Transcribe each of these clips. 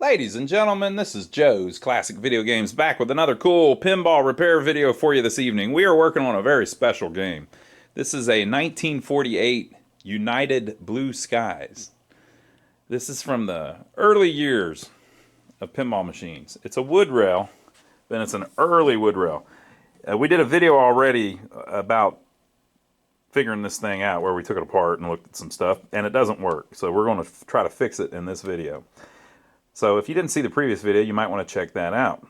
Ladies and gentlemen, this is Joe's Classic Video Games back with another cool pinball repair video for you this evening. We are working on a very special game. This is a 1948 United Blue Skies. This is from the early years of pinball machines. It's a wood rail, and it's an early wood rail. We did a video already about figuring this thing out where we took it apart and looked at some stuff, and it doesn't work. So we're going to try to fix it in this video. So if you didn't see the previous video, you might want to check that out.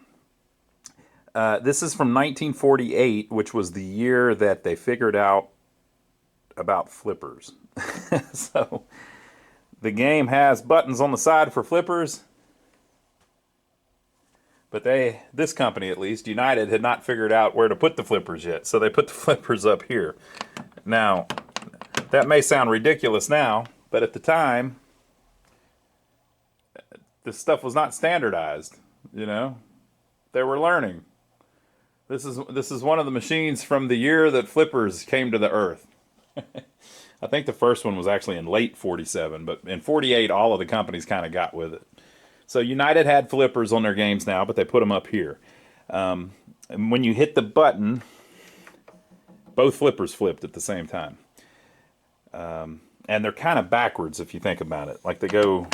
This is from 1948, which was the year that they figured out about flippers. So the game has buttons on the side for flippers, but this company at least, United, had not figured out where to put the flippers yet. So they put the flippers up here. Now, that may sound ridiculous now, but at the time, this stuff was not standardized, you know. They were learning. This is one of the machines from the year that flippers came to the earth. I think the first one was actually in late 47, but in 48 all of the companies kind of got with it. So United had flippers on their games now, but they put them up here. And when you hit the button, both flippers flipped at the same time. And they're kind of backwards if you think about it. Like they go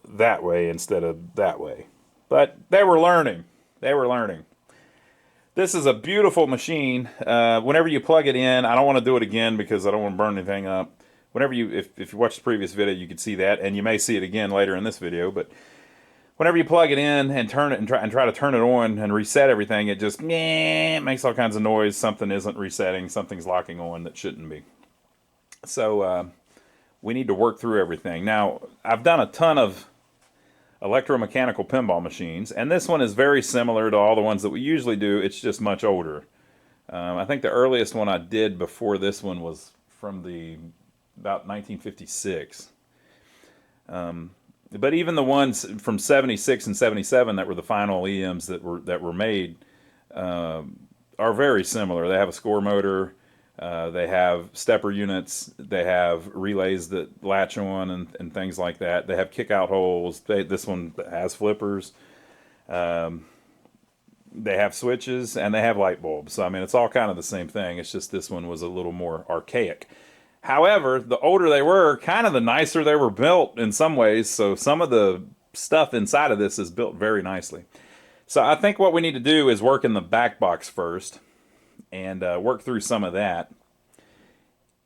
that way instead of that way. But they were learning. They were learning. This is a beautiful machine. Whenever you plug it in, I don't want to do it again because I don't want to burn anything up. Whenever if you watch the previous video, you could see that, and you may see it again later in this video. But whenever you plug it in and turn it and try to turn it on and reset everything, it just makes all kinds of noise. Something isn't resetting. Something's locking on that shouldn't be. So we need to work through everything. Now, I've done a ton of electromechanical pinball machines, and this one is very similar to all the ones that we usually do. It's just much older. I think the earliest one I did before this one was from about 1956. But even the ones from 76 and 77 that were the final EMs that were made are very similar. They have a score motor. They have stepper units. They have relays that latch on and things like that. They have kick-out holes. This one has flippers. They have switches, and they have light bulbs. So, I mean, it's all kind of the same thing. It's just this one was a little more archaic. However, the older they were, kind of the nicer they were built in some ways. So some of the stuff inside of this is built very nicely. So I think what we need to do is work in the back box first and work through some of that.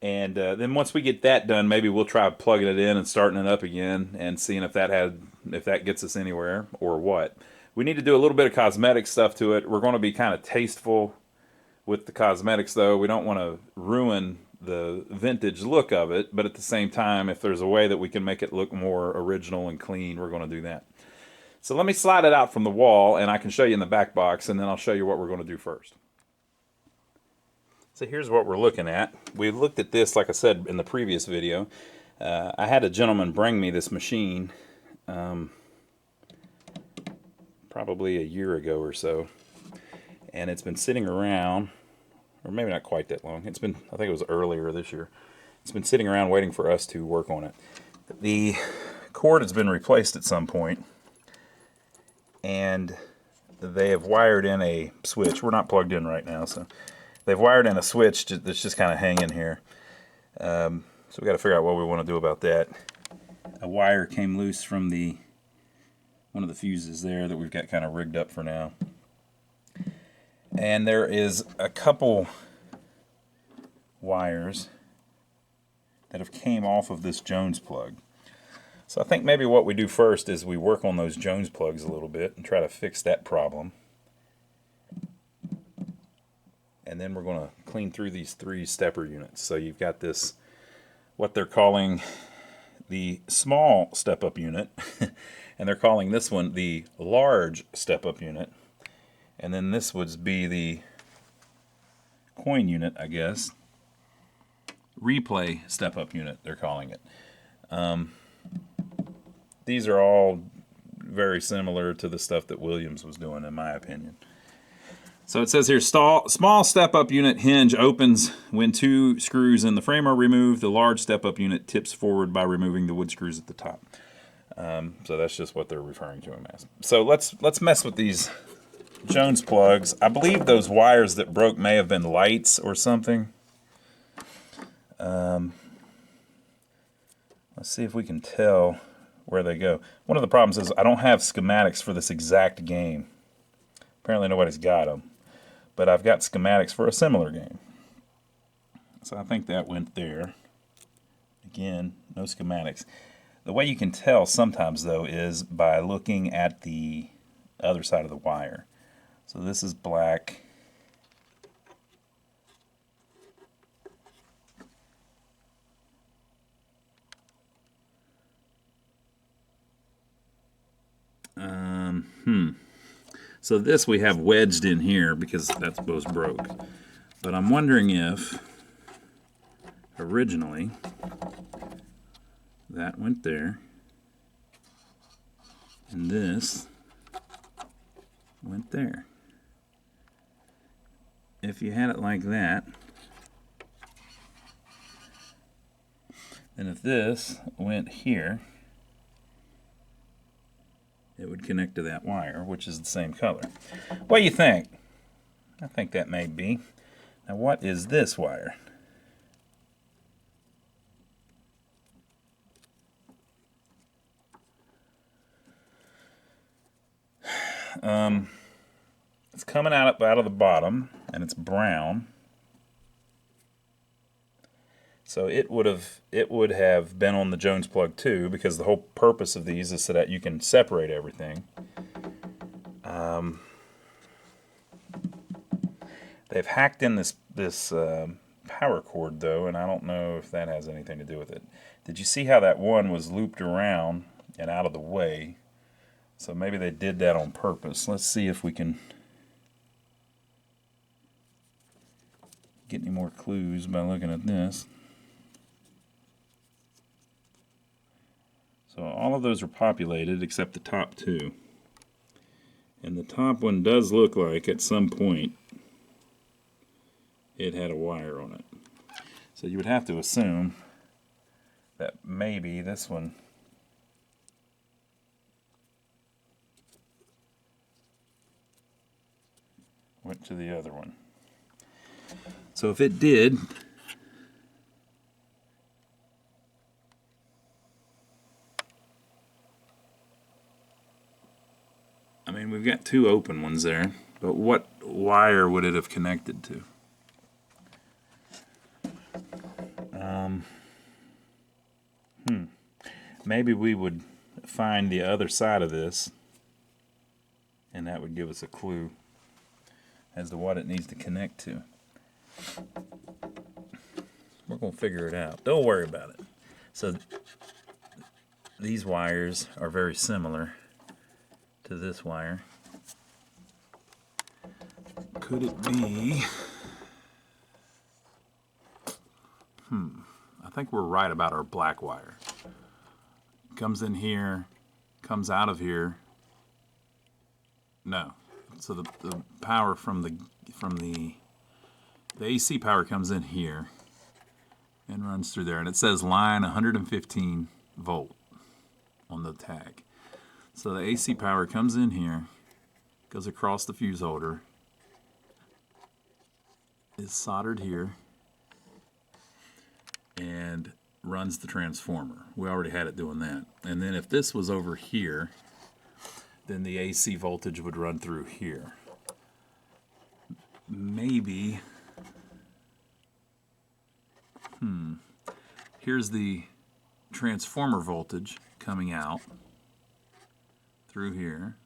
And then once we get that done, maybe we'll try plugging it in and starting it up again and seeing if that gets us anywhere or what. We need to do a little bit of cosmetic stuff to it. We're going to be kind of tasteful with the cosmetics, though. We don't want to ruin the vintage look of it, but at the same time, if there's a way that we can make it look more original and clean, we're going to do that. So let me slide it out from the wall, and I can show you in the back box, and then I'll show you what we're going to do first. So here's what we're looking at. We looked at this, like I said in the previous video. I had a gentleman bring me this machine probably a year ago or so, and it's been sitting around, or maybe not quite that long. It's been, I think it was earlier this year. It's been sitting around waiting for us to work on it. The cord has been replaced at some point, and they have wired in a switch. We're not plugged in right now, so they've wired in a switch that's just kind of hanging here. So we got to figure out what we want to do about that. A wire came loose from one of the fuses there that we've got kind of rigged up for now. And there is a couple wires that have came off of this Jones plug. So I think maybe what we do first is we work on those Jones plugs a little bit and try to fix that problem. And then we're going to clean through these 3 stepper units. So you've got this, what they're calling the small step-up unit, and they're calling this one the large step-up unit. And then this would be the coin unit, I guess. Replay step-up unit, they're calling it. These are all very similar to the stuff that Williams was doing, in my opinion. So it says here, small step-up unit hinge opens when 2 screws in the frame are removed. The large step-up unit tips forward by removing the wood screws at the top. So that's just what they're referring to them as. So let's mess with these Jones plugs. I believe those wires that broke may have been lights or something. Let's see if we can tell where they go. One of the problems is I don't have schematics for this exact game. Apparently nobody's got them. But I've got schematics for a similar game. So I think that went there. Again, no schematics. The way you can tell sometimes, though, is by looking at the other side of the wire. So this is black. So this we have wedged in here because that's both broke. But I'm wondering if originally that went there and this went there. If you had it like that, and if this went here, it would connect to that wire, which is the same color. What do you think? I think that may be. Now what is this wire? It's coming out of the bottom, and it's brown. So it would have been on the Jones plug too, because the whole purpose of these is so that you can separate everything. They've hacked in this power cord though, and I don't know if that has anything to do with it. Did you see how that one was looped around and out of the way? So maybe they did that on purpose. Let's see if we can get any more clues by looking at this. So all of those are populated except the top two. And the top one does look like at some point it had a wire on it. So you would have to assume that maybe this one went to the other one. So if it did, I mean, we've got two open ones there, but what wire would it have connected to? Maybe we would find the other side of this, and that would give us a clue as to what it needs to connect to. We're going to figure it out. Don't worry about it. So these wires are very similar to this wire. Could it be? I think we're right about our black wire. Comes in here, comes out of here. No. So the power from the AC power comes in here and runs through there, and it says line 115 volt on the tag. So the AC power comes in here, goes across the fuse holder, is soldered here, and runs the transformer. We already had it doing that. And then if this was over here, then the AC voltage would run through here. Maybe, here's the transformer voltage coming out through here.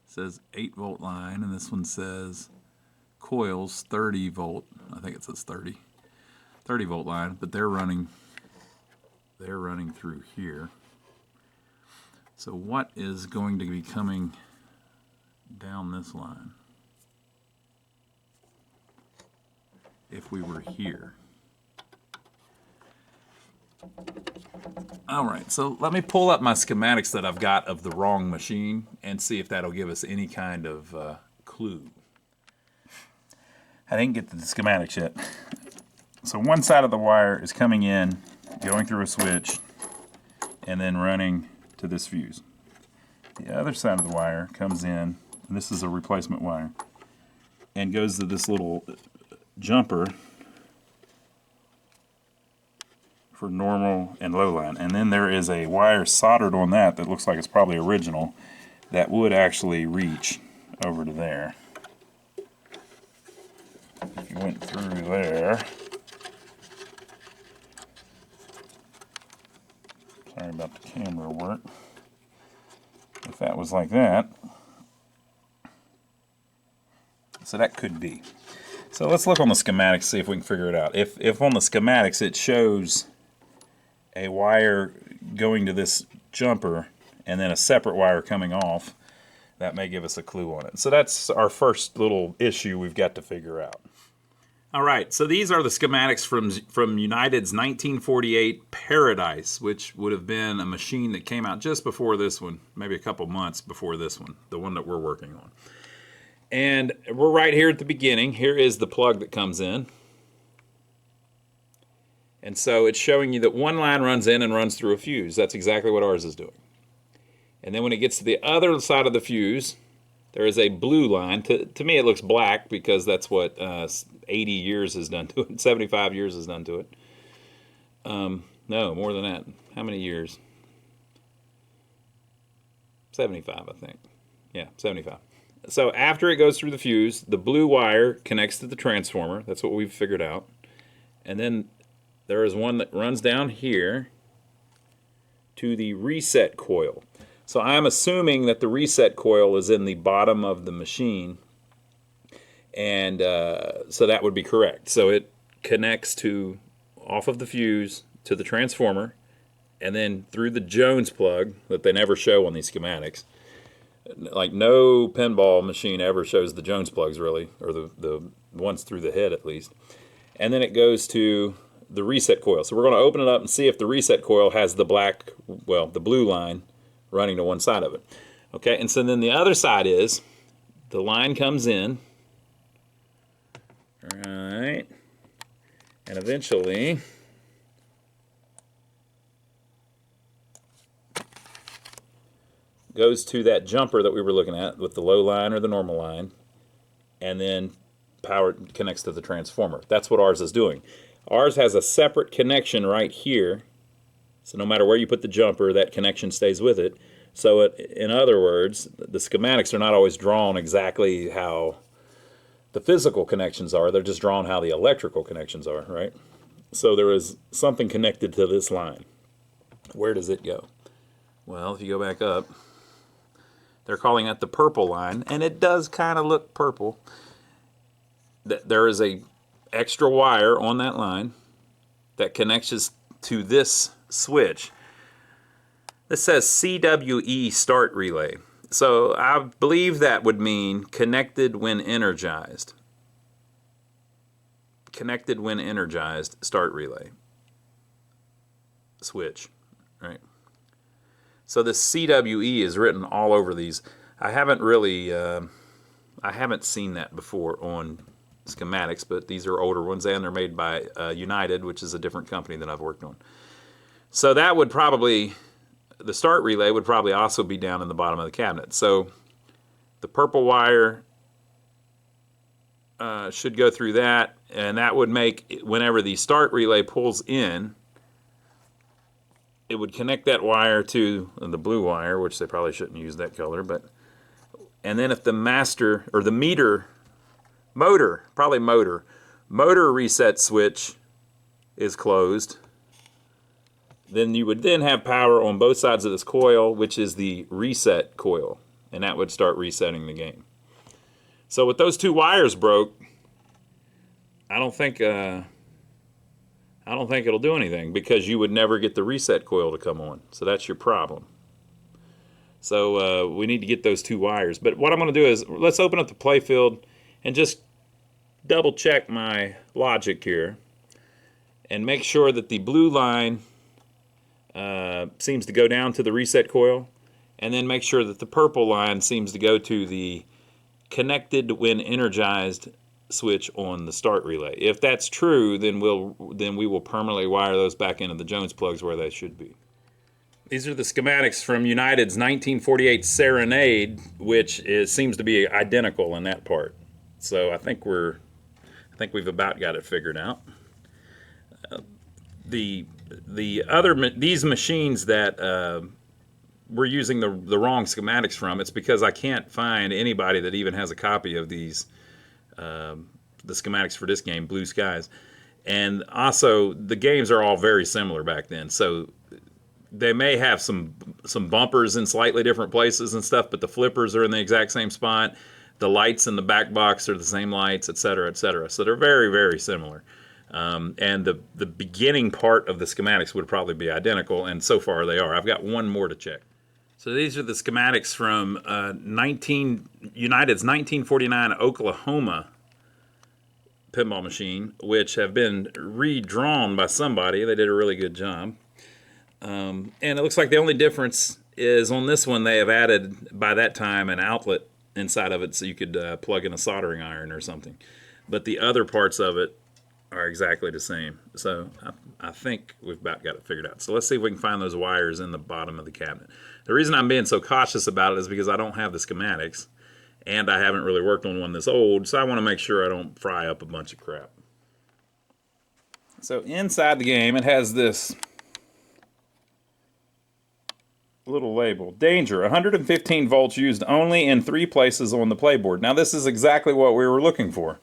It says 8 volt line, and this one says Coil's 30 volt. I think it says 30 volt line, but they're running through here. So what is going to be coming down this line if we were here? Alright, so let me pull up my schematics that I've got of the wrong machine and see if that'll give us any kind of clue. I didn't get to the schematics yet. So one side of the wire is coming in, going through a switch, and then running to this fuse. The other side of the wire comes in, and this is a replacement wire, and goes to this little jumper for normal and low line. And then there is a wire soldered on that looks like it's probably original that would actually reach over to there. If you went through there, sorry about the camera work. If that was like that, so that could be. So let's look on the schematics, see if we can figure it out. If on the schematics it shows a wire going to this jumper and then a separate wire coming off, that may give us a clue on it. So that's our first little issue we've got to figure out. All right, so these are the schematics from United's 1948 Paradise, which would have been a machine that came out just before this one, maybe a couple months before this one, the one that we're working on. And we're right here at the beginning. Here is the plug that comes in. And so it's showing you that one line runs in and runs through a fuse. That's exactly what ours is doing. And then when it gets to the other side of the fuse, there is a blue line. To me, it looks black because that's what 80 years has done to it. 75 years has done to it. No, more than that. How many years? 75, I think. Yeah, 75. So after it goes through the fuse, the blue wire connects to the transformer. That's what we've figured out. And then there is one that runs down here to the reset coil. So I'm assuming that the reset coil is in the bottom of the machine, and so that would be correct. So it connects to off of the fuse to the transformer, and then through the Jones plug that they never show on these schematics. Like no pinball machine ever shows the Jones plugs really, or the ones through the head at least. And then it goes to the reset coil. So we're going to open it up and see if the reset coil has the the blue line running to one side of it. Okay, and so then the other side is the line comes in, right, and eventually goes to that jumper that we were looking at with the low line or the normal line, and then power connects to the transformer. That's what ours is doing. Ours has a separate connection right here. So no matter where you put the jumper, that connection stays with it. So in other words, the schematics are not always drawn exactly how the physical connections are. They're just drawn how the electrical connections are, right? So there is something connected to this line. Where does it go? Well, if you go back up, they're calling that the purple line, and it does kind of look purple. There is a extra wire on that line that connects to this switch. This says CWE start relay. So I believe that would mean connected when energized. Connected when energized start relay. Switch, right? So this CWE is written all over these. I haven't really, I haven't seen that before on schematics, but these are older ones, and they're made by United, which is a different company than I've worked on. So that would probably, the start relay would probably also be down in the bottom of the cabinet. So the purple wire should go through that, and that would make, whenever the start relay pulls in, it would connect that wire to the blue wire, which they probably shouldn't use that color, but, and then if the master, or the motor reset switch is closed, then you would then have power on both sides of this coil, which is the reset coil, and that would start resetting the game. So with those two wires broke, I don't think it'll do anything, because you would never get the reset coil to come on. So that's your problem. So we need to get those two wires. But what I'm going to do is, let's open up the Playfield and just double check my logic here and make sure that the blue line seems to go down to the reset coil, and then make sure that the purple line seems to go to the connected when energized switch on the start relay. If that's true, then we will permanently wire those back into the Jones plugs where they should be. These are the schematics from United's 1948 Serenade, which seems to be identical in that part. So I think we've about got it figured out. These machines that we're using the wrong schematics from, it's because I can't find anybody that even has a copy of these the schematics for this game, Blue Skies. And also, the games are all very similar back then. So they may have some bumpers in slightly different places and stuff, but the flippers are in the exact same spot. The lights in the back box are the same lights, et cetera, et cetera. So they're very, very similar. And the beginning part of the schematics would probably be identical, and so far they are. I've got one more to check. So these are the schematics from United's 1949 Oklahoma pinball machine, which have been redrawn by somebody. They did a really good job. And it looks like the only difference is on this one they have added, by that time, an outlet inside of it so you could plug in a soldering iron or something. But the other parts of it are exactly the same. So I think we've about got it figured out. So let's see if we can find those wires in the bottom of the cabinet. The reason I'm being so cautious about it is because I don't have the schematics, and I haven't really worked on one this old, so I want to make sure I don't fry up a bunch of crap. So inside the game, it has this little label. Danger, 115 volts used only in 3 places on the playboard. Now this is exactly what we were looking for.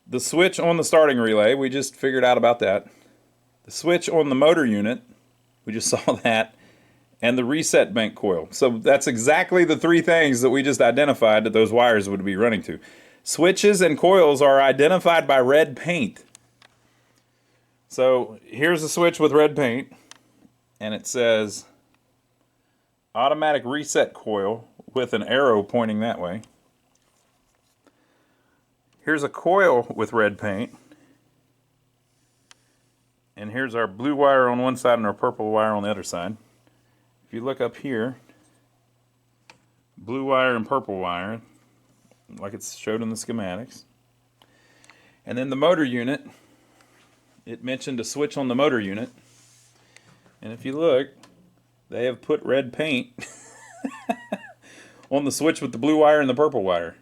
The switch on the starting relay, we just figured out about that. The switch on the motor unit, we just saw that. And the reset bank coil. So that's exactly the 3 things that we just identified that those wires would be running to. Switches and coils are identified by red paint. So here's a switch with red paint, and it says automatic reset coil with an arrow pointing that way. Here's a coil with red paint, and here's our blue wire on one side and our purple wire on the other side. If you look up here, blue wire and purple wire, like it's showed in the schematics. And then the motor unit, it mentioned a switch on the motor unit. And if you look, they have put red paint on the switch with the blue wire and the purple wire.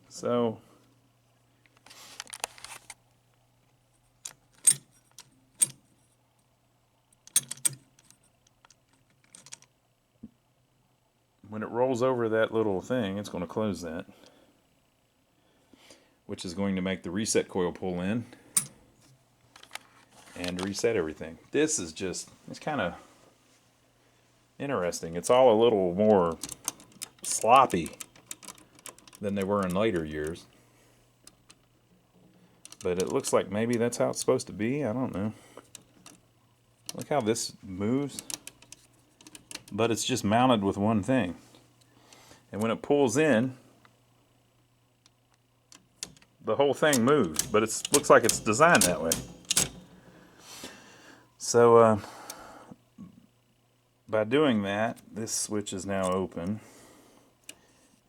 So when it rolls over that little thing, it's going to close that, which is going to make the reset coil pull in and reset everything. This is just, it's kind of interesting. It's all a little more sloppy than they were in later years. But it looks like maybe that's how it's supposed to be. I don't know. Look how this moves. But it's just mounted with one thing. And when it pulls in, the whole thing moves, but it looks like it's designed that way. So by doing that, this switch is now open.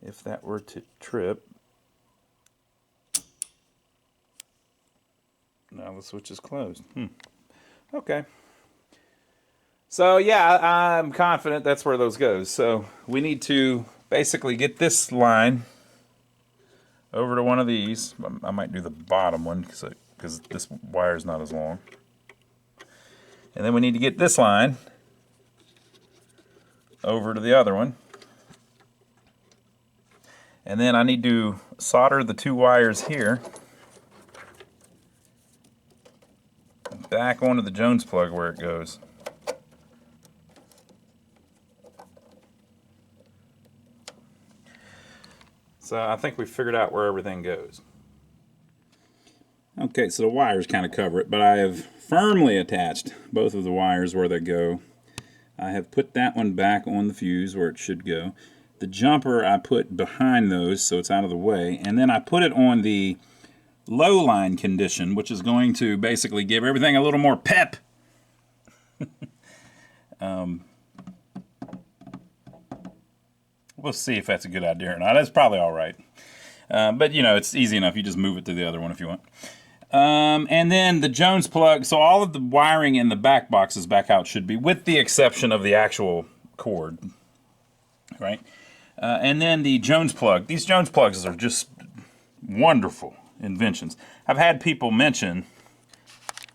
If that were to trip, now the switch is closed. Okay. So yeah, I'm confident that's where those goes. So we need to basically get this line over to one of these. I might do the bottom one because this wire is not as long. And then we need to get this line over to the other one. And then I need to solder the 2 wires here back onto the Jones plug where it goes. So I think we figured out where everything goes. Okay, so the wires kind of cover it, but I have firmly attached both of the wires where they go. I have put that one back on the fuse where it should go. The jumper I put behind those so it's out of the way, and then I put it on the low line condition, which is going to basically give everything a little more pep. We'll see if that's a good idea or not. That's probably all right. But, you know, it's easy enough. You just move it to the other one if you want. And then the Jones plug, so all of the wiring in the back boxes back out should be, with the exception of the actual cord, right? And then the Jones plug. These Jones plugs are just wonderful inventions. I've had people mention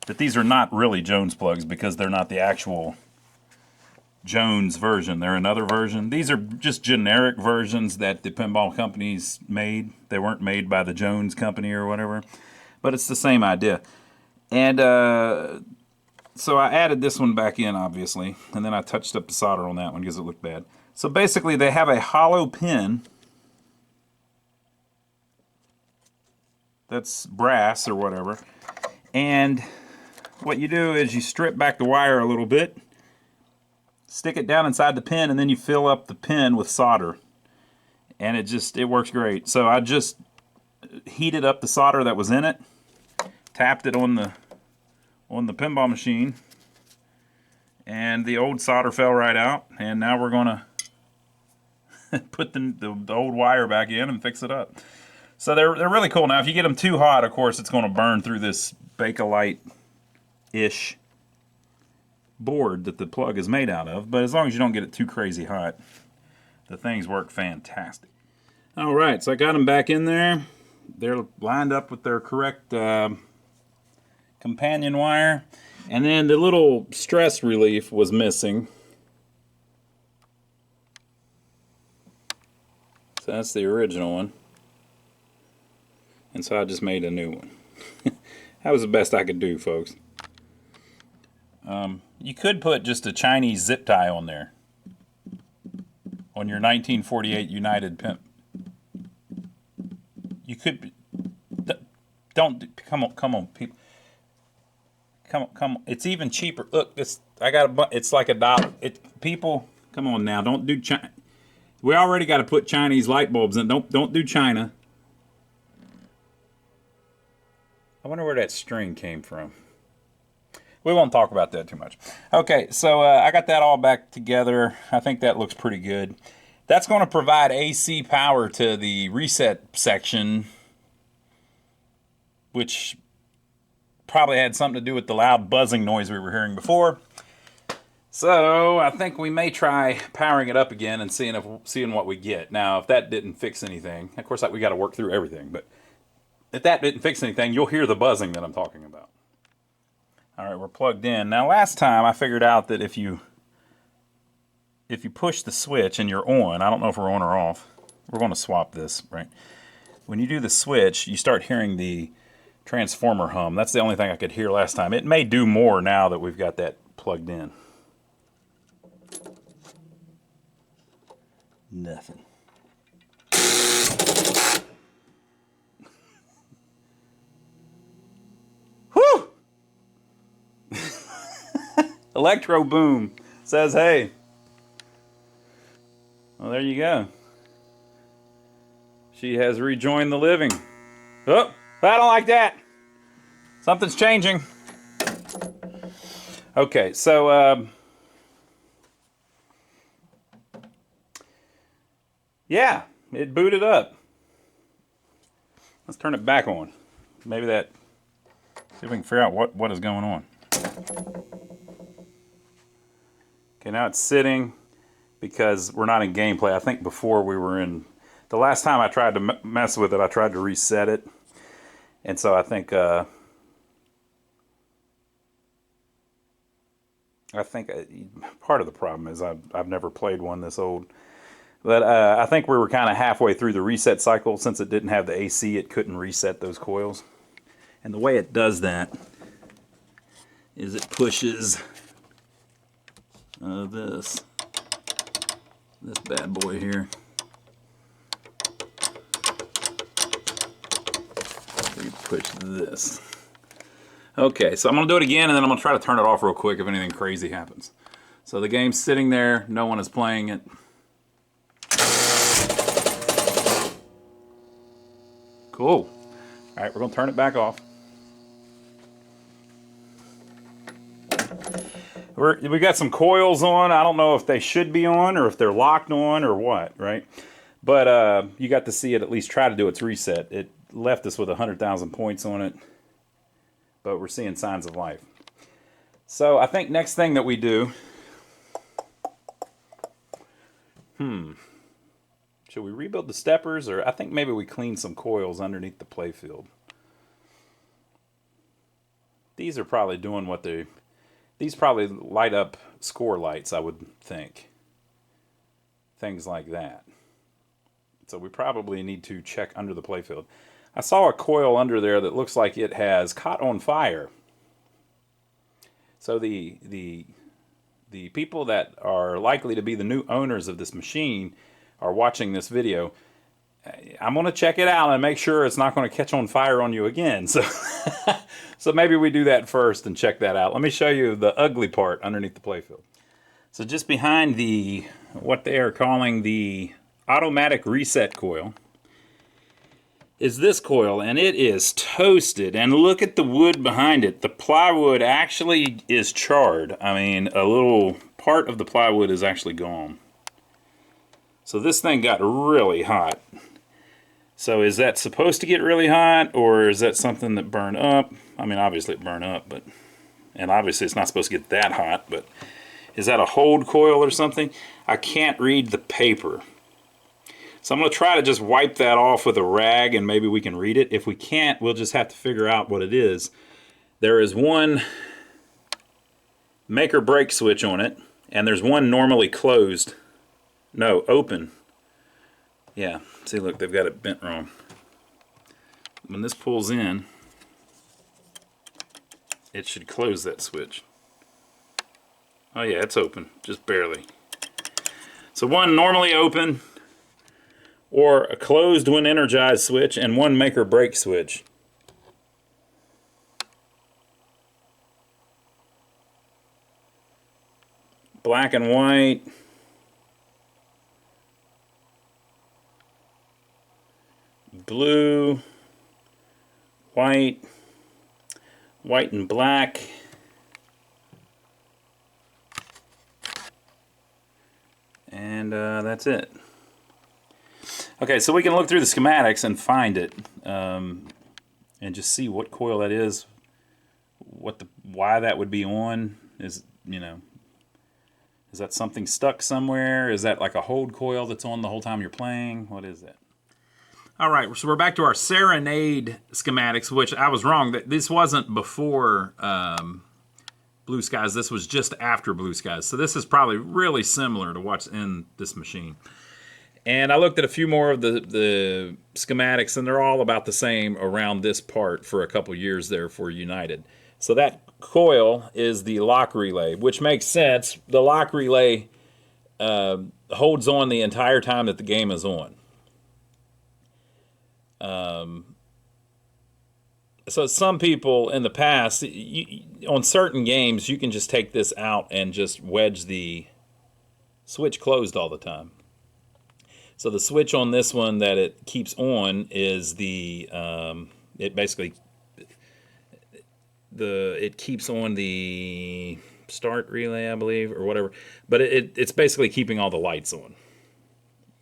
that these are not really Jones plugs because they're not the actual Jones version. They're another version. These are just generic versions that the pinball companies made. They weren't made by the Jones company or whatever, but it's the same idea. And so I added this one back in, obviously, and then I touched up the solder on that one because it looked bad. So basically they have a hollow pin that's brass or whatever, and what you do is you strip back the wire a little bit, stick it down inside the pin, and then you fill up the pin with solder, and it works great. So I just heated up the solder that was in it, tapped it on the pinball machine, and the old solder fell right out, and now we're gonna put the old wire back in and fix it up. So they're really cool. Now if you get them too hot, of course it's going to burn through this Bakelite-ish board that the plug is made out of, but as long as you don't get it too crazy hot, the things work fantastic. All right, so I got them back in there. They're lined up with their correct companion wire, and then the little stress relief was missing. So that's the original one, and so I just made a new one. That was the best I could do, folks. You could put just a Chinese zip tie on there, on your 1948 United pimp. You could. Don't come on, people. Come on. It's even cheaper. Look, this it's like $1. People, come on now. Don't do China. We already got to put Chinese light bulbs in. Don't do China. I wonder where that string came from. We won't talk about that too much. Okay, so I got that all back together. I think that looks pretty good. That's going to provide AC power to the reset section, which probably had something to do with the loud buzzing noise we were hearing before. So I think we may try powering it up again and seeing what we get. Now, if that didn't fix anything, of course we got to work through everything, but if that didn't fix anything, you'll hear the buzzing that I'm talking about. All right, we're plugged in. Now, last time I figured out that if you push the switch and you're on, I don't know if we're on or off. We're going to swap this, right? When you do the switch, you start hearing the transformer hum. That's the only thing I could hear last time. It may do more now that we've got that plugged in. Nothing. Whew! Electro Boom says, hey. Well, there you go. She has rejoined the living. Oh, I don't like that. Something's changing. Okay, so, yeah, it booted up. Let's turn it back on. Maybe see if we can figure out what is going on. Okay, now it's sitting because we're not in gameplay. I think before we were in, the last time I tried to mess with it, I tried to reset it. And so I think part of the problem is I've never played one this old. But I think we were kind of halfway through the reset cycle. Since it didn't have the AC, it couldn't reset those coils. And the way it does that is it pushes this bad boy here. So you push this. Okay, so I'm going to do it again, and then I'm going to try to turn it off real quick if anything crazy happens. So the game's sitting there. No one is playing it. Cool. All right, we're going to turn it back off. We got some coils on. I don't know if they should be on or if they're locked on or what, right? But you got to see it at least try to do its reset. It left us with 100,000 points on it. but we're seeing signs of life. So I think next thing that we do, should we rebuild the steppers, or I think maybe we clean some coils underneath the Playfield. These are probably doing what these probably light up score lights, I would think. Things like that. So we probably need to check under the Playfield. I saw a coil under there that looks like it has caught on fire. So the people that are likely to be the new owners of this machine are watching this video. I'm going to check it out and make sure it's not going to catch on fire on you again. So, so maybe we do that first and check that out. Let me show you the ugly part underneath the Playfield. So just behind the, what they are calling the automatic reset coil, is this coil, and it is toasted. And look at the wood behind it. The plywood actually is charred. I mean, a little part of the plywood is actually gone. So this thing got really hot. So is that supposed to get really hot, or is that something that burned up? I mean, obviously it burned up, and obviously it's not supposed to get that hot, but is that a hold coil or something? I can't read the paper. So I'm going to try to just wipe that off with a rag, and maybe we can read it. If we can't, we'll just have to figure out what it is. There is one make or break switch on it, and there's one normally closed. No, open. Yeah, see, look, they've got it bent wrong. When this pulls in, it should close that switch. Oh yeah, it's open, just barely. So one normally open, or a closed when energized switch, and one make or break switch. Black and white. Blue, white, white and black, and that's it. Okay, so we can look through the schematics and find it, and just see what coil that is, why that would be on. Is that something stuck somewhere? Is that like a hold coil that's on the whole time you're playing? What is that? All right, so we're back to our Serenade schematics, which I was wrong. That this wasn't before Blue Skies. This was just after Blue Skies. So this is probably really similar to what's in this machine. And I looked at a few more of the schematics, and they're all about the same around this part for a couple years there for United. So that coil is the lock relay, which makes sense. The lock relay holds on the entire time that the game is on. So some people in the past, on certain games, you can just take this out and just wedge the switch closed all the time. So the switch on this one that it keeps on is the, it basically, it keeps on the start relay, I believe, or whatever. But it's basically keeping all the lights on.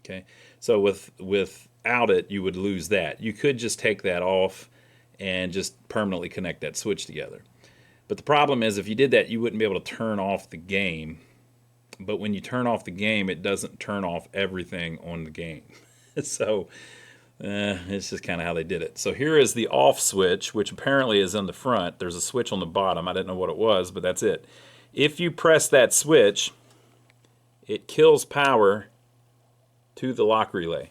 Okay, so without it, you would lose that. You could just take that off and just permanently connect that switch together. But the problem is, if you did that, you wouldn't be able to turn off the game. But when you turn off the game, it doesn't turn off everything on the game. So it's just kind of how they did it. So here is the off switch, which apparently is in the front. There's a switch on the bottom. I didn't know what it was, but that's it. If you press that switch, it kills power to the lock relay.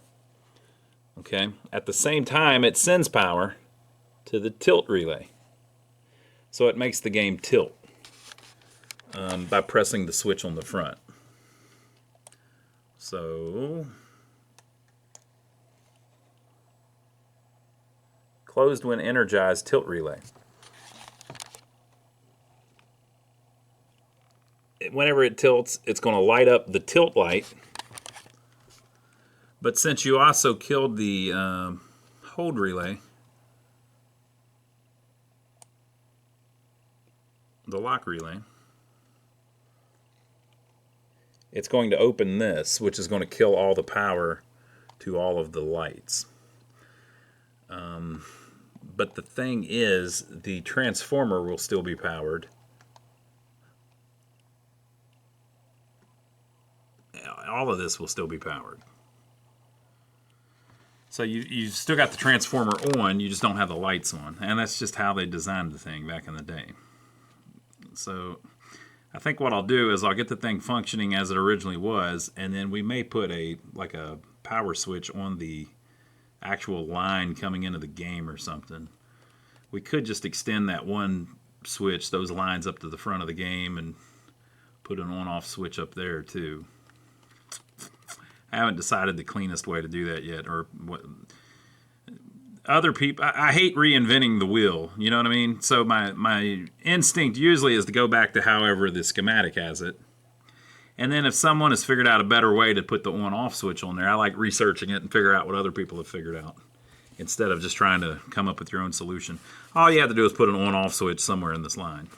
Okay. At the same time, it sends power to the tilt relay. So it makes the game tilt by pressing the switch on the front. So closed when energized tilt relay. Whenever it tilts, it's going to light up the tilt light. But since you also killed the hold relay, the lock relay, it's going to open this, which is going to kill all the power to all of the lights. But the thing is, the transformer will still be powered. All of this will still be powered. So you've still got the transformer on, you just don't have the lights on. And that's just how they designed the thing back in the day. So I think what I'll do is I'll get the thing functioning as it originally was, and then we may put a power switch on the actual line coming into the game or something. We could just extend that one switch, those lines up to the front of the game, and put an on-off switch up there too. I haven't decided the cleanest way to do that yet, or what. Other people, I hate reinventing the wheel, you know what I mean? So my instinct usually is to go back to however the schematic has it. And then if someone has figured out a better way to put the on-off switch on there, I like researching it and figure out what other people have figured out, instead of just trying to come up with your own solution. All you have to do is put an on-off switch somewhere in this line.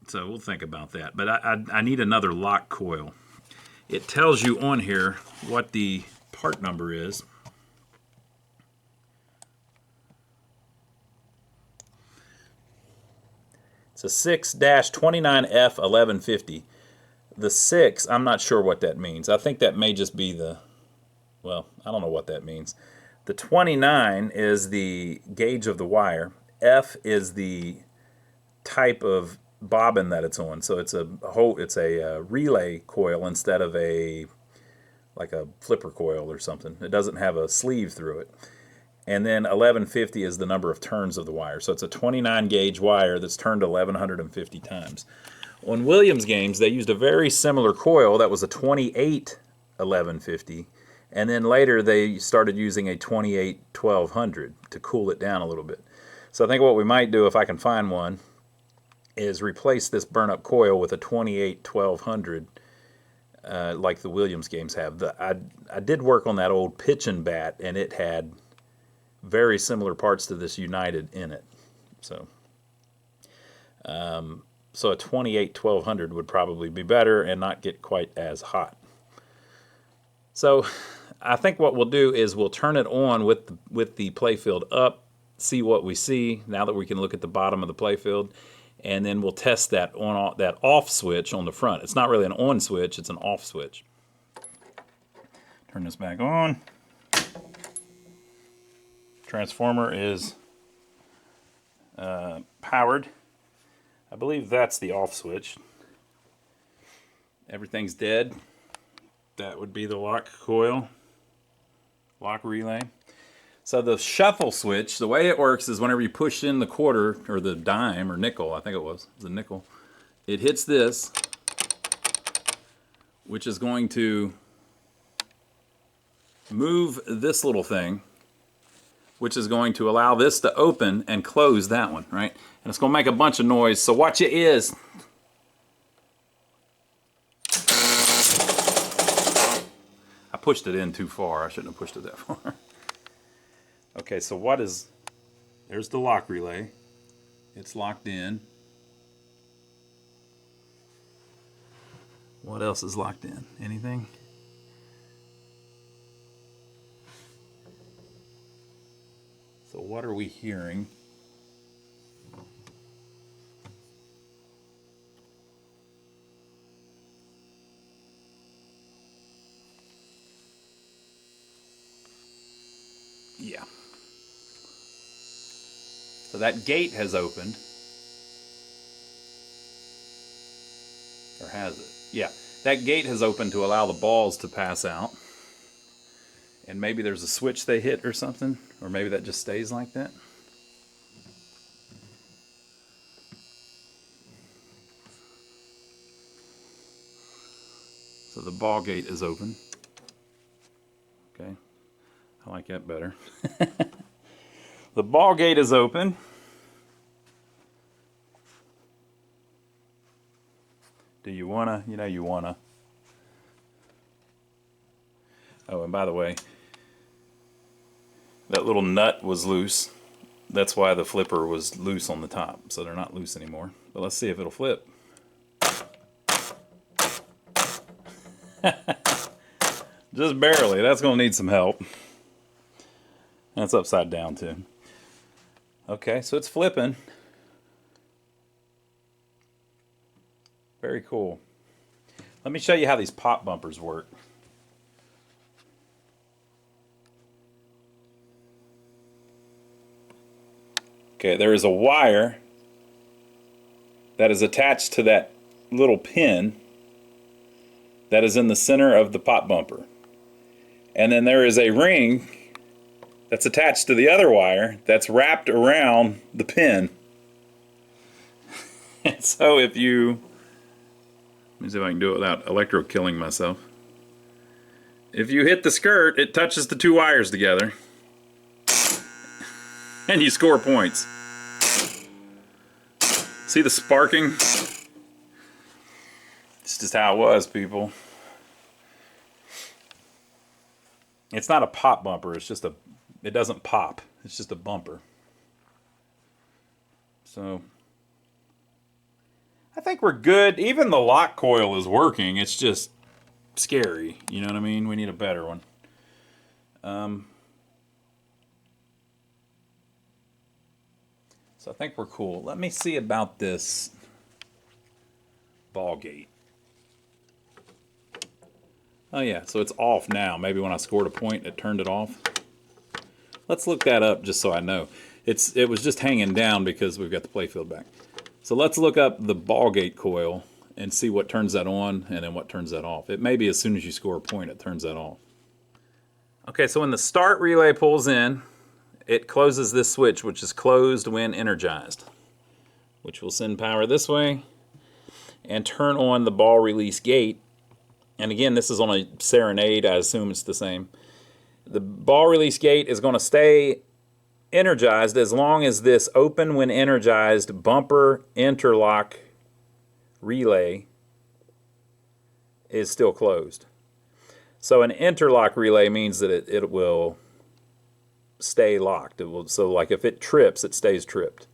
So we'll think about that. But I need another lock coil. It tells you on here what the part number is. It's a 6-29F1150. The 6, I'm not sure what that means. I think that may just be the, well, I don't know what that means. The 29 is the gauge of the wire. F is the type of bobbin that it's on. So it's a relay coil instead of like a flipper coil or something. It doesn't have a sleeve through it. And then 1150 is the number of turns of the wire. So it's a 29 gauge wire that's turned 1150 times. On Williams games, they used a very similar coil that was a 28 1150. And then later they started using a 28 1200 to cool it down a little bit. So I think what we might do, if I can find one, is replace this burn-up coil with a 28 1200, like the Williams games have. I did work on that old pitch and bat, and it had very similar parts to this United in it. So a 28 1200 would probably be better and not get quite as hot. So I think what we'll do is we'll turn it on with the Playfield up, see what we see now that we can look at the bottom of the Playfield. And then we'll test that off switch on the front. It's not really an on switch, it's an off switch. Turn this back on. Transformer is powered. I believe that's the off switch. Everything's dead. That would be the lock coil, lock relay. So the shuffle switch, the way it works is whenever you push in the quarter, or the dime, or nickel, I think it was a nickel, it hits this, which is going to move this little thing, which is going to allow this to open and close that one, right? And it's going to make a bunch of noise, so watch your ears. I pushed it in too far. I shouldn't have pushed it that far. Okay, so there's the lock relay. It's locked in. What else is locked in? Anything? So what are we hearing? Yeah. So that gate has opened. Or has it? Yeah. That gate has opened to allow the balls to pass out. And maybe there's a switch they hit or something. Or maybe that just stays like that. So the ball gate is open. Okay. I like that better. The ball gate is open. Do you wanna? You know you wanna. Oh, and by the way, that little nut was loose. That's why the flipper was loose on the top. So they're not loose anymore. But let's see if it'll flip. Just barely. That's gonna need some help. That's upside down too. Okay, so it's flipping. Very cool. Let me show you how these pop bumpers work. Okay, there is a wire that is attached to that little pin that is in the center of the pop bumper. And then there is a ring that's attached to the other wire that's wrapped around the pin. And so if you, let me see if I can do it without electro-killing myself. If you hit the skirt, it touches the two wires together. And you score points. See the sparking? It's just how it was, people. It's not a pop bumper, it's just it doesn't pop. It's just a bumper. So, I think we're good. Even the lock coil is working. It's just scary. You know what I mean? We need a better one. So I think we're cool. Let me see about this ball gate. Oh yeah, so it's off now. Maybe when I scored a point, it turned it off. Let's look that up just so I know. It was just hanging down because we've got the Playfield back. So let's look up the ball gate coil and see what turns that on and then what turns that off. It may be as soon as you score a point, it turns that off. Okay, so when the start relay pulls in, it closes this switch, which is closed when energized, which will send power this way and turn on the ball release gate. And again, this is on a Serenade. I assume it's the same. The ball release gate is going to stay energized as long as this open when energized bumper interlock relay is still closed. So an interlock relay means that it will stay locked. It will, so like if it trips, it stays tripped.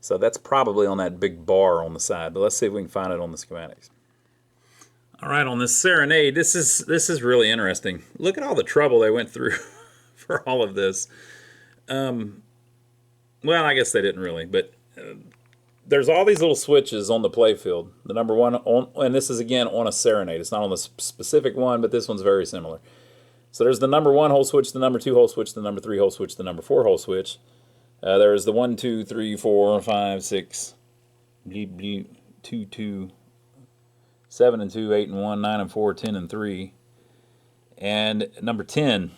So that's probably on that big bar on the side, but let's see if we can find it on the schematics. All right, on this Serenade, this is really interesting. Look at all the trouble they went through for all of this. Well, I guess they didn't really, but there's all these little switches on the Playfield. The number one, and this is again on a Serenade. It's not on the specific one, but this one's very similar. So there's the number 1 hole switch, the number 2 hole switch, the number 3 hole switch, the number 4 hole switch. There's the 1, 2, 3, 4, 5, 6, 2, 2, 7 and 2, 8 and 1, 9 and 4, 10 and 3, and number 10.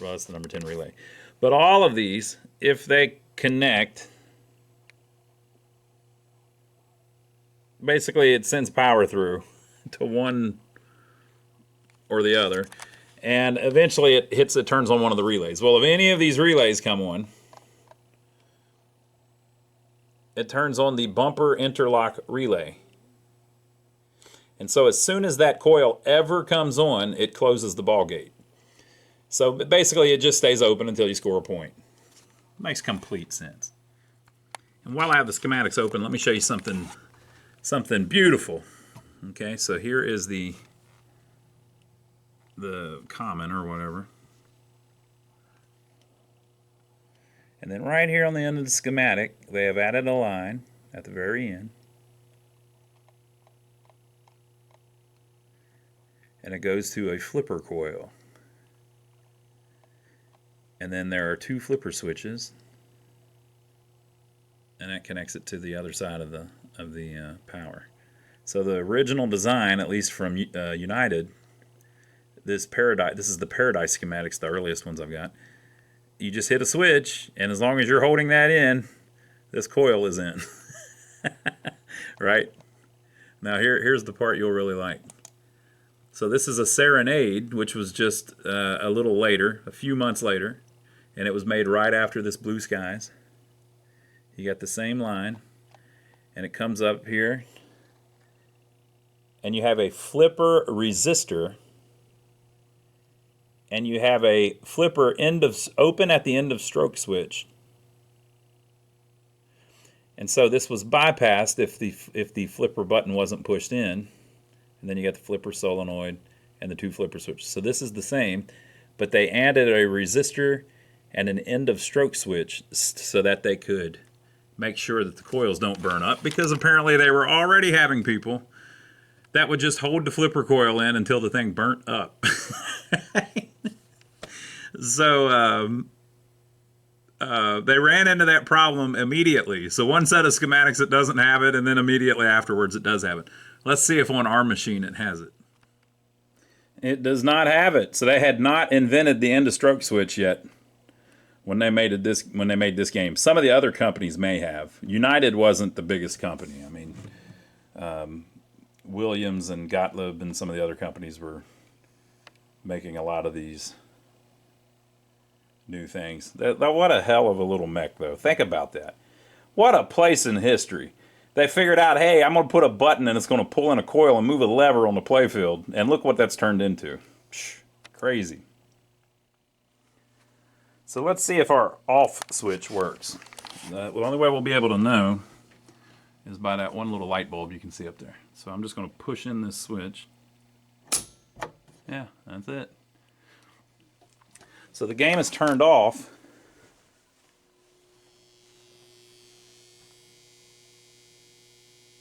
Well, that's the number 10 relay. But all of these, if they connect, basically it sends power through to one or the other, and eventually it turns on one of the relays. Well, if any of these relays come on, it turns on the bumper interlock relay. And so as soon as that coil ever comes on, it closes the ball gate. So basically it just stays open until you score a point. Makes complete sense. And while I have the schematics open, let me show you something beautiful. Okay, so here is the common or whatever. And then right here on the end of the schematic, they have added a line at the very end. And it goes to a flipper coil. And then there are 2 flipper switches. And that connects it to the other side of the power. So the original design, at least from United, this is the Paradise schematics, the earliest ones I've got. You just hit a switch, and as long as you're holding that in, this coil is in. Right? Now here's the part you'll really like. So this is a Serenade, which was just a little later, a few months later, and it was made right after this Blue Skies. You got the same line, and it comes up here, and you have a flipper resistor, and you have a flipper open at the end of stroke switch. And so this was bypassed if the flipper button wasn't pushed in. And then you got the flipper solenoid and the 2 flipper switches. So this is the same, but they added a resistor and an end of stroke switch so that they could make sure that the coils don't burn up, because apparently they were already having people that would just hold the flipper coil in until the thing burnt up. So they ran into that problem immediately. So one set of schematics that doesn't have it, and then immediately afterwards it does have it. Let's see if on our machine it has it. It does not have it. So they had not invented the end of stroke switch yet when they made this game. Some of the other companies may have. United wasn't the biggest company. I mean, Williams and Gottlieb and some of the other companies were making a lot of these new things. What a hell of a little mech, though. Think about that. What a place in history. They figured out, hey, I'm going to put a button and it's going to pull in a coil and move a lever on the playfield. And look what that's turned into. Psh, crazy. So let's see if our off switch works. The only way we'll be able to know is by that one little light bulb you can see up there. So I'm just going to push in this switch. Yeah, that's it. So the game is turned off.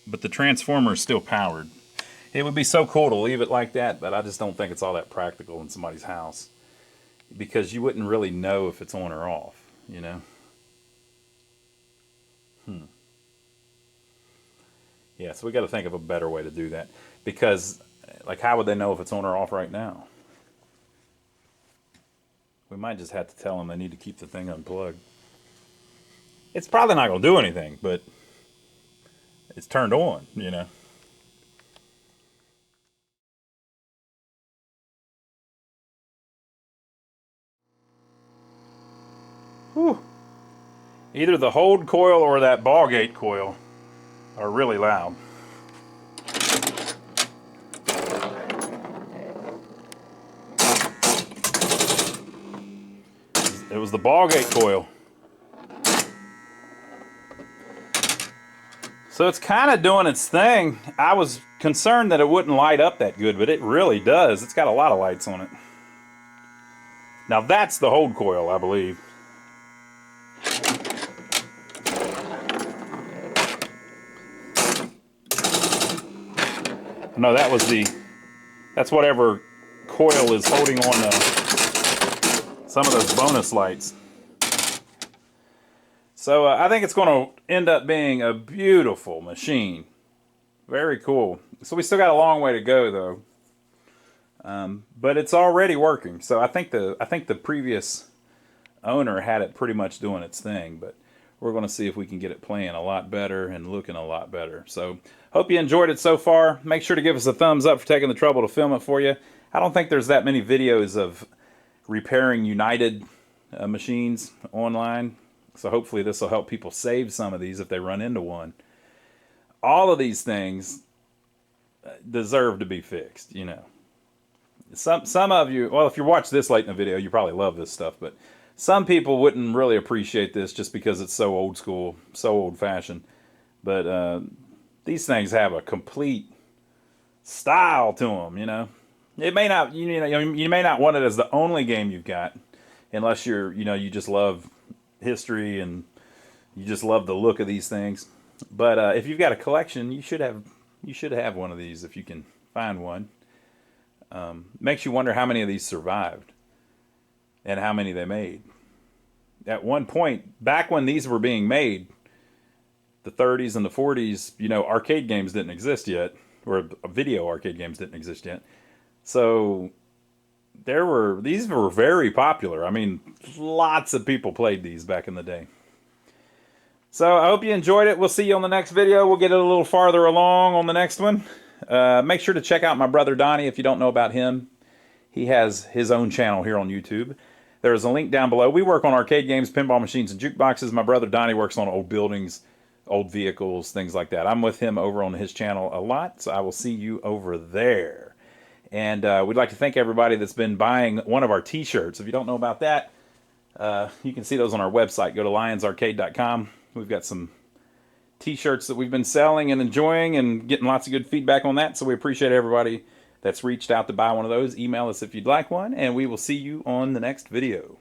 But the transformer is still powered. It would be so cool to leave it like that, but I just don't think it's all that practical in somebody's house, because you wouldn't really know if it's on or off, you know? Yeah, so we got to think of a better way to do that, because, like, how would they know if it's on or off right now? We might just have to tell them they need to keep the thing unplugged. It's probably not going to do anything, but it's turned on, you know? Whew. Either the hold coil or that ball gate coil are really loud. It was the ball gate coil. So it's kind of doing its thing. I was concerned that it wouldn't light up that good, but it really does. It's got a lot of lights on it. Now that's the hold coil, I believe. No, that's whatever coil is holding on some of those bonus lights. So I think it's going to end up being a beautiful machine. Very cool. So we still got a long way to go, though. But it's already working. So I think the previous owner had it pretty much doing its thing. But we're going to see if we can get it playing a lot better and looking a lot better. So hope you enjoyed it so far. Make sure to give us a thumbs up for taking the trouble to film it for you. I don't think there's that many videos of repairing United machines online. So hopefully this will help people save some of these if they run into one. All of these things deserve to be fixed, you know. Some of you, well, if you watch this late in the video, you probably love this stuff, but some people wouldn't really appreciate this just because it's so old school, so old-fashioned. But these things have a complete style to them, you know. It may not, you may not want it as the only game you've got, unless you just love history and you just love the look of these things. But if you've got a collection, you should have one of these if you can find one. Makes you wonder how many of these survived and how many they made. At one point, back when these were being made, the 30s and the 40s, arcade games didn't exist yet, or video arcade games didn't exist yet. So these were very popular. I mean, lots of people played these back in the day. So I hope you enjoyed it. We'll see you on the next video. We'll get it a little farther along on the next one. Make sure to check out my brother Donnie if you don't know about him. He has his own channel here on YouTube. There's a link down below. We work on arcade games, pinball machines, and jukeboxes. My brother Donnie works on old buildings, old vehicles, things like that. I'm with him over on his channel a lot, so I will see you over there. And we'd like to thank everybody that's been buying one of our t-shirts. If you don't know about that, you can see those on our website. Go to lionsarcade.com. We've got some t-shirts that we've been selling and enjoying and getting lots of good feedback on that, so we appreciate everybody that's reached out to buy one of those, email us if you'd like one, and we will see you on the next video.